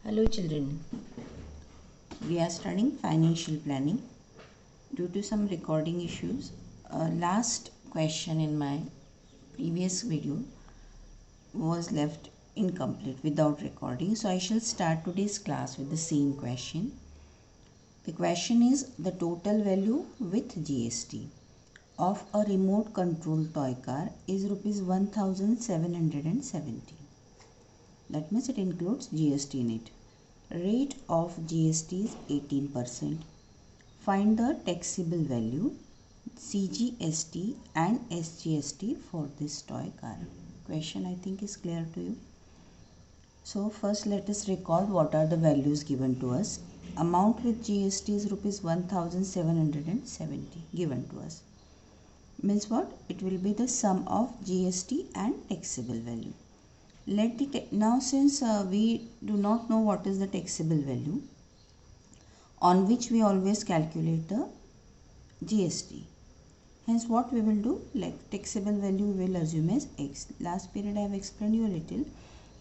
Hello children, we are studying financial planning. Due to some recording issues, last question in my previous video was left incomplete without recording. So I shall start today's class with the same question. The question is the total value with GST of a remote control toy car is rupees 1770. That means it includes GST in it. Rate of GST is 18%. Find the taxable value, CGST and SGST for this toy car. Question I think is clear to you. So first let us recall what are the values given to us. Amount with GST is rupees 1770 given to us. Means what? It will be the sum of GST and taxable value. Now since we do not know what is the taxable value on which we always calculate the GST. Hence what we will do, like taxable value we will assume as X. Last period I have explained you a little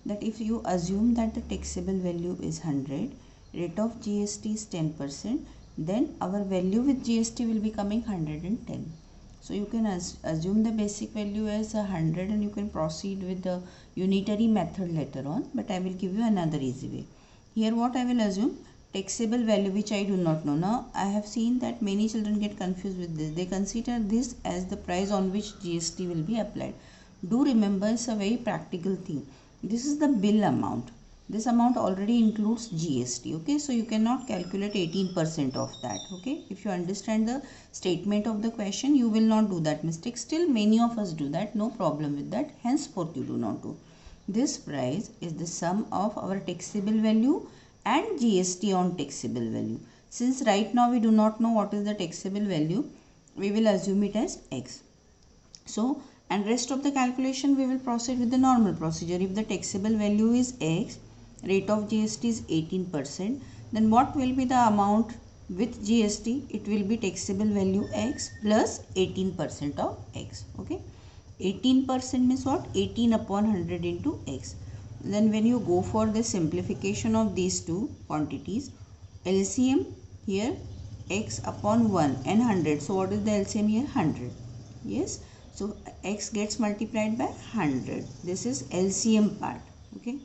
that if you assume that the taxable value is 100, rate of GST is 10%, then our value with GST will be coming 110. So you can assume the basic value as 100 and you can proceed with the unitary method later on, but I will give you another easy way. Here what I will assume, taxable value which I do not know. Now I have seen that many children get confused with this. They consider this as the price on which GST will be applied. Do remember, it's a very practical thing. This is the bill amount. This amount already includes GST, okay? So you cannot calculate 18% of that, okay? If you understand the statement of the question, you will not do that mistake. Still, many of us do that, no problem with that. Henceforth, you do not do. This price is the sum of our taxable value and GST on taxable value. Since right now we do not know what is the taxable value, we will assume it as X. So, and rest of the calculation we will proceed with the normal procedure. If the taxable value is X, rate of GST is 18%, then what will be the amount with GST? It will be taxable value X plus 18% of X, okay? 18% means what? 18 upon 100 into X. Then when you go for the simplification of these two quantities, LCM here X upon 1 and 100. So what is the LCM here? 100. Yes. So X gets multiplied by 100. This is LCM part. Okay.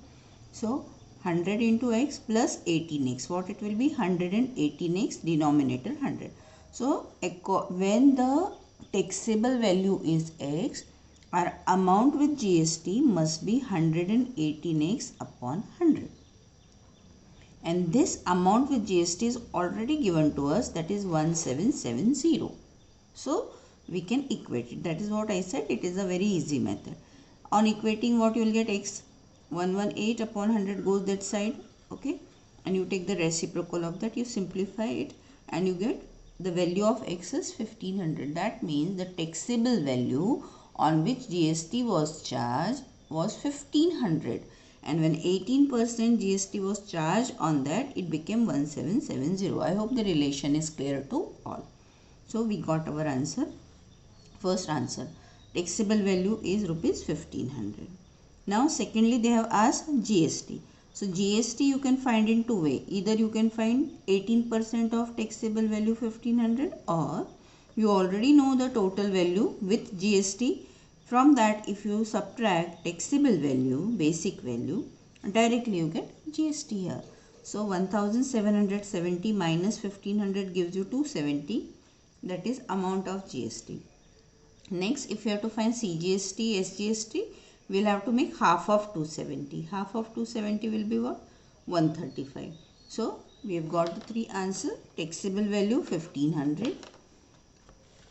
So 100 into X plus 18X. What it will be? 118X, denominator 100. So when the taxable value is X, our amount with GST must be 118X upon 100. And this amount with GST is already given to us, that is 1770. So we can equate it. That is what I said. It is a very easy method. On equating, what you will get? X 118 upon 100 goes that side, okay? And you take the reciprocal of that, you simplify it and you get the value of X is 1500. That means the taxable value on which GST was charged was 1500, and when 18% GST was charged on that, it became 1770. I hope the relation is clear to all. So we got our answer. First answer, taxable value is rupees 1500. Now secondly, they have asked GST. So GST you can find in two ways. Either you can find 18% of taxable value 1500, or you already know the total value with GST. From that, if you subtract taxable value, basic value, directly you get GST here. So 1770 minus 1500 gives you 270. That is amount of GST. Next, if you have to find CGST, SGST, we will have to make half of 270. Half of 270 will be what? 135. So we have got the three answers. Taxable value 1500.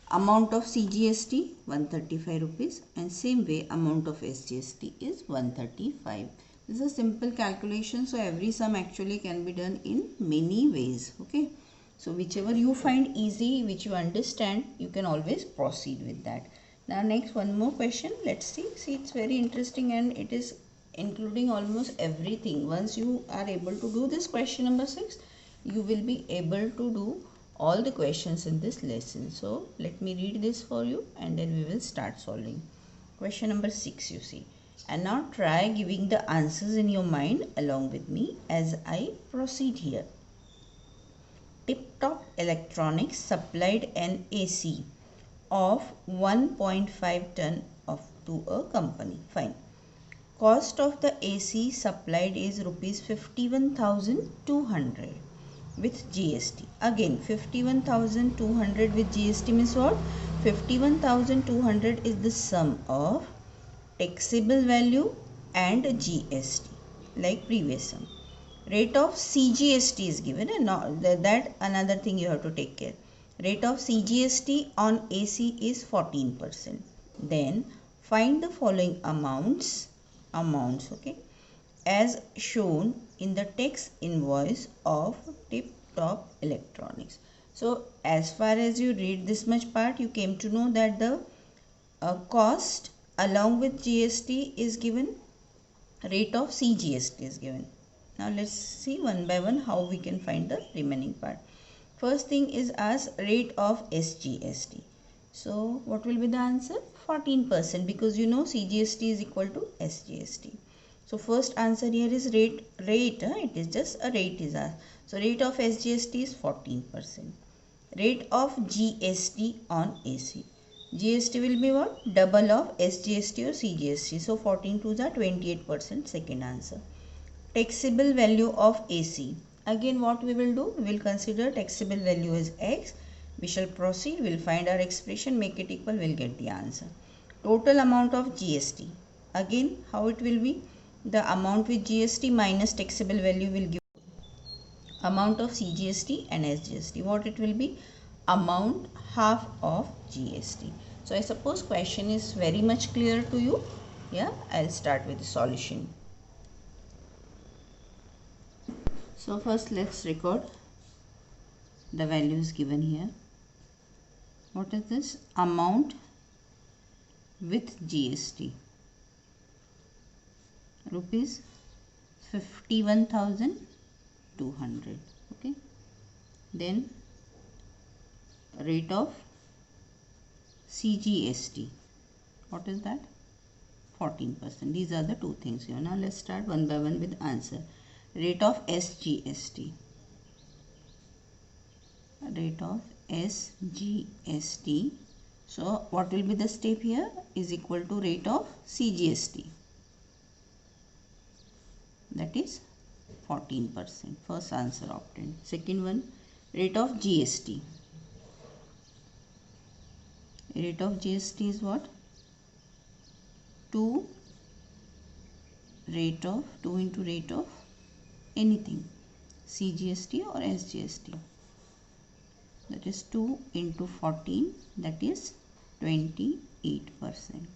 Amount of CGST 135 rupees, and same way amount of SGST is 135. This is a simple calculation, so every sum actually can be done in many ways, okay? So whichever you find easy, which you understand, you can always proceed with that. Now next, one more question. Let's see. See, it's very interesting and it is including almost everything. Once you are able to do this question number 6, you will be able to do all the questions in this lesson. So let me read this for you and then we will start solving. Question number 6, you see. And now try giving the answers in your mind along with me as I proceed here. Tip-Top Electronics supplied an AC of 1.5 ton to a company. Fine. Cost of the AC supplied is rupees 51,200 with GST. Again 51,200 with GST means what? 51,200 is the sum of taxable value and GST like previous sum. Rate of CGST is given and not that another thing you have to take care. Rate of CGST on AC is 14%. Then find the following amounts okay, as shown in the text invoice of Tip-Top Electronics. So as far as you read this much part, you came to know that the cost along with GST is given, rate of CGST is given. Now let's see one by one how we can find the remaining part. First thing is as rate of SGST. So what will be the answer? 14%, because you know CGST is equal to SGST. So first answer here is rate, it is just a rate is asked. So rate of SGST is 14%. Rate of GST on AC. GST will be what? Double of SGST or CGST. So 14 to the 28%, second answer. Taxable value of AC. Again what we will do? We will consider taxable value as X. We shall proceed. We will find our expression, make it equal, we will get the answer. Total amount of GST. Again how it will be? The amount with GST minus taxable value will give amount of CGST and SGST. What it will be? Amount half of GST. So I suppose question is very much clear to you. Yeah, I'll start with the solution. So first let's record the values given here. What is this? Amount with GST. Rupees 51,200. Okay. Then rate of CGST. What is that? 14%. These are the two things here. Now let's start one by one with answer. Rate of SGST. Rate of SGST. So what will be the step here? Is equal to rate of CGST. That is 14%. First answer obtained. Second one, rate of GST. Rate of GST is what? 2 into rate of anything, CGST or SGST. That is 2 into 14, that is 28%.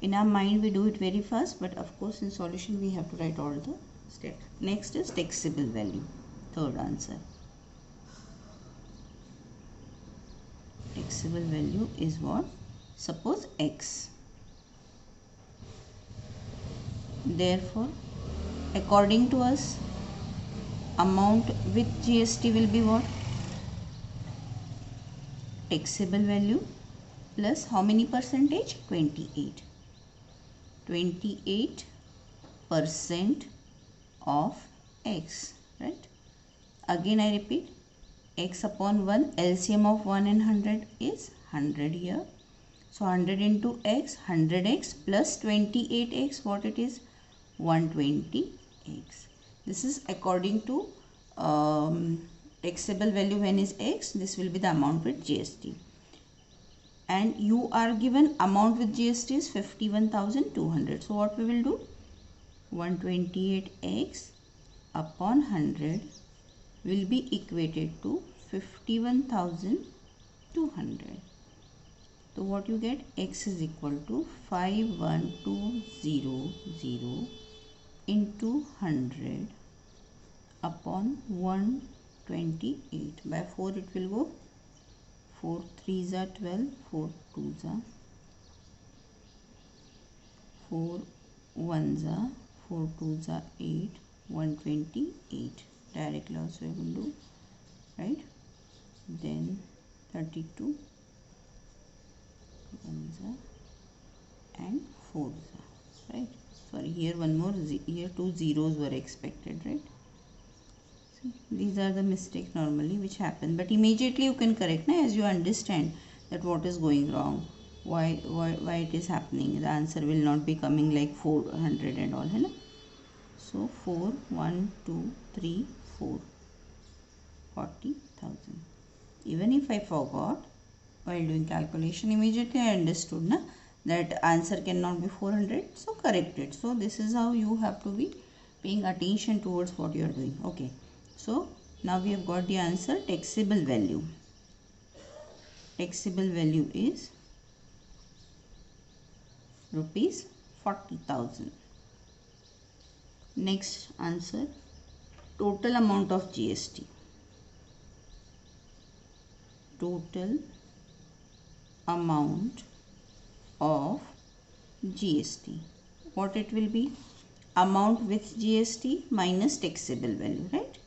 In our mind we do it very fast, but of course in solution we have to write all the steps. Next is taxable value. Third answer. Taxable value is what? Suppose X. Therefore, according to us, amount with GST will be what? Taxable value plus how many percentage? 28. 28% of X, right? Again I repeat, X upon 1, LCM of 1 and 100 is 100 here. So 100 into X, 100X plus 28X, what it is? 120X. This is according to taxable value when is X. This will be the amount with GST. And you are given amount with GST is 51,200. So what we will do? 128X upon 100 will be equated to 51,200. So what you get? X is equal to 51200 into 100 upon 128. By 4 it will go. 4 3s are 12, 4 2s are 4 1s are 4 2s are 8, 128. Directly also we will do, right? Then 32 1s are and 4s are. here one more here 2 zeros were expected, right? See, these are the mistakes normally which happen, but immediately you can correct now as you understand that what is going wrong, why it is happening. The answer will not be coming like 400 and all, है ना? So 4 1 2 3 4 40,000. Even if I forgot while doing calculation, immediately I understood na that answer cannot be 400, so correct it. So this is how you have to be paying attention towards what you are doing. Okay, so now we have got the answer. Taxable value is rupees 40,000. Next answer, total amount of GST. Total amount of GST. What it will be? Amount with GST minus taxable value, right?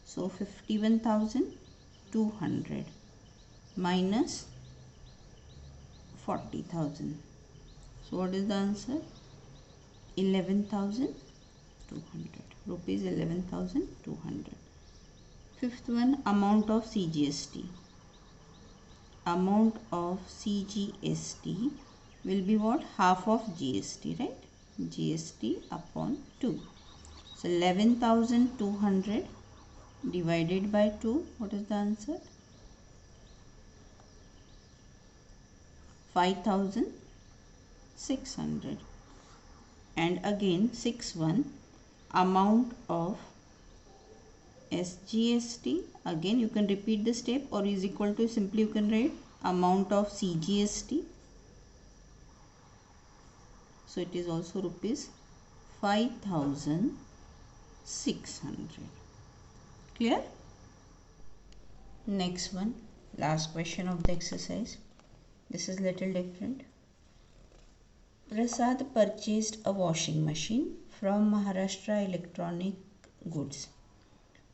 So 51,200 minus 40,000. So what is the answer? 11,200. Rupees 11,200. Fifth one, amount of CGST. Amount of CGST will be what? Half of GST, right? GST upon 2. So 11,200 divided by 2. What is the answer? 5,600. And again 6-1, amount of SGST. Again you can repeat the step, or is equal to, simply you can write amount of CGST. So it is also rupees 5,600. Clear? Next one, last question of the exercise. This is little different. Prasad purchased a washing machine from Maharashtra Electronic Goods.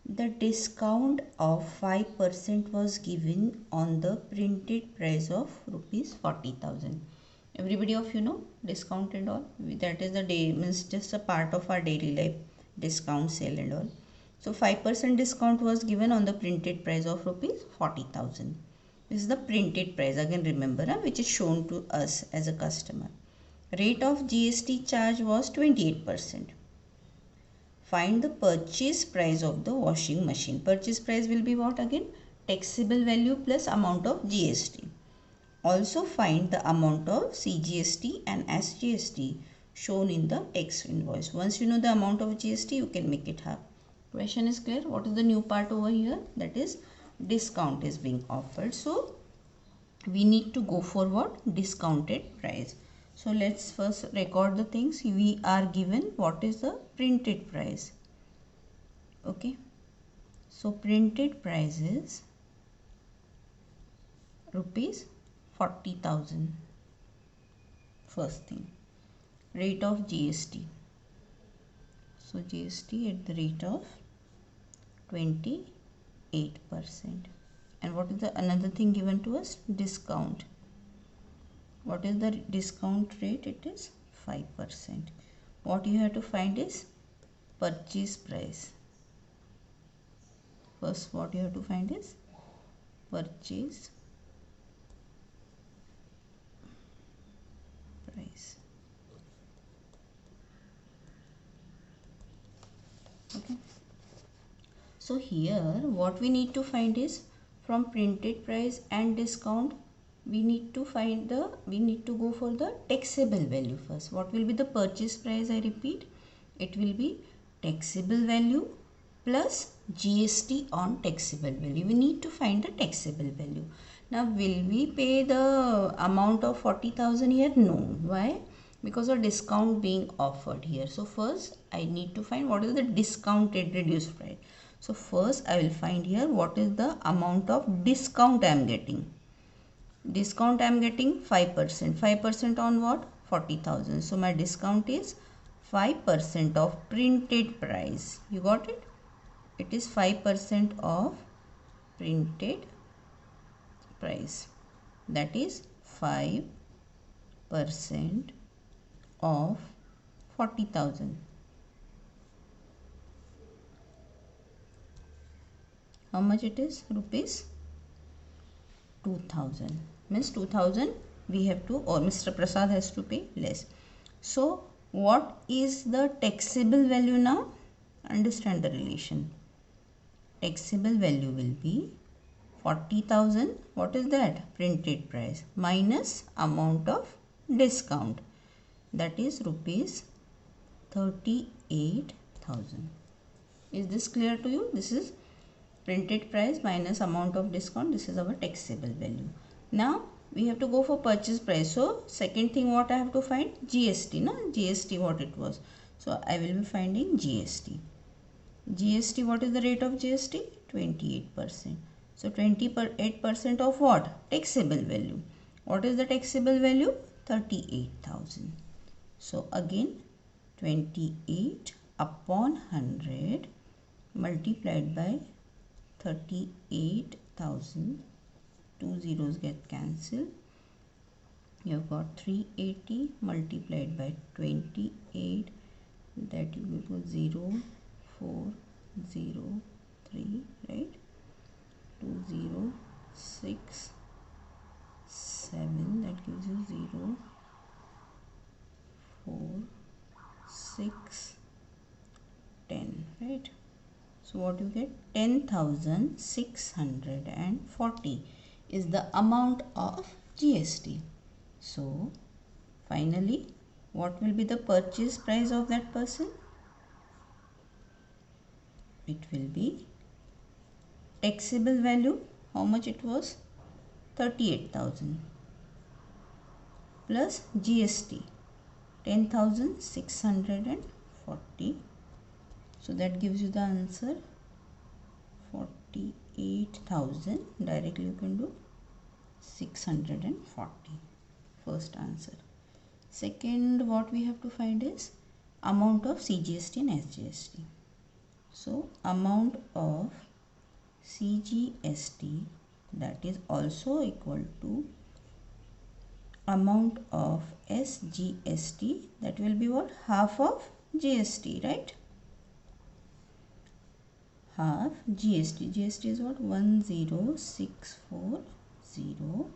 The discount of 5% was given on the printed price of rupees 40,000. Everybody of you know discount and all, that is the day, means just a part of our daily life, discount sale and all. So 5% discount was given on the printed price of rupees 40,000. This is the printed price, again remember, which is shown to us as a customer. Rate of GST charge was 28%. Find the purchase price of the washing machine. Purchase price will be what again? Taxable value plus amount of GST. Also find the amount of CGST and SGST shown in the tax invoice. Once you know the amount of GST, you can make it half. Question is clear? What is the new part over here? That is discount is being offered. So we need to go for what? Discounted price. So let's first record the things. We are given what is the printed price. Okay. So printed price is rupees 40,000. First thing. Rate of GST. So GST at the rate of 28%. And what is the another thing given to us? Discount. What is the discount rate? It is 5%. What you have to find is purchase price. First what you have to find is purchase price. Okay. So here what we need to find is, from printed price and discount, we need to go for the taxable value first. What will be the purchase price? I repeat, it will be taxable value plus GST on taxable value. We need to find the taxable value. Now will we pay the amount of 40,000 here? No. Why? Because of discount being offered here. So first I need to find what is the discounted reduced price. So first I will find here what is the amount of discount I am getting. Discount I am getting 5%. 5% on what? 40,000. So my discount is 5% of printed price. You got it? It is 5% of printed price. That is 5% of 40,000. How much it is? Rupees 2,000. Means 2,000 we have to, or Mr. Prasad has to pay less. So what is the taxable value now? Understand the relation. Taxable value will be 40,000. What is that? Printed price minus amount of discount. That is rupees 38,000. Is this clear to you? This is printed price minus amount of discount. This is our taxable value. Now we have to go for purchase price. So second thing what I have to find? GST. No? GST what it was. So I will be finding GST. GST, what is the rate of GST? 28%. So 28% of what? Taxable value. What is the taxable value? 38,000. So again 28 upon 100 multiplied by 38,000. Two zeros get cancelled. You have got 380 multiplied by 28. That will go 0,403, right? 2067. That gives you 0,4,6,10, right? So what you get? 10,640 is the amount of GST. So finally, what will be the purchase price of that person? It will be taxable value. How much it was? 38,000 plus GST 10,640. So that gives you the answer 48,000. Directly you can do 640. First answer. Second, what we have to find is amount of CGST and SGST. So amount of CGST, that is also equal to amount of SGST, that will be what? Half of GST, right? Half GST. GST is what? 10640.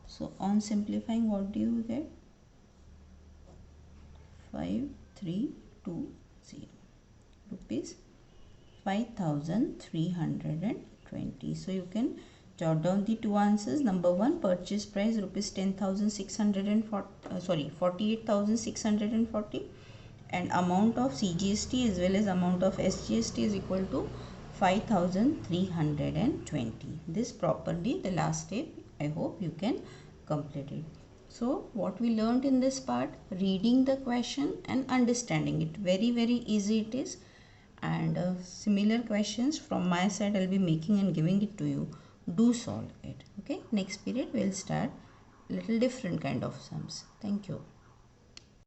So on simplifying, what do you get? 5320 rupees 5,320. So you can jot down the two answers. Number one, purchase price rupees 48,640, and amount of CGST as well as amount of SGST is equal to 5,320. This properly, the last step, I hope you can complete it. So what we learned in this part, reading the question and understanding it. Very easy it is, and similar questions from my side I'll be making and giving it to you. Do solve it. Okay, next period we'll start little different kind of sums. Thank you.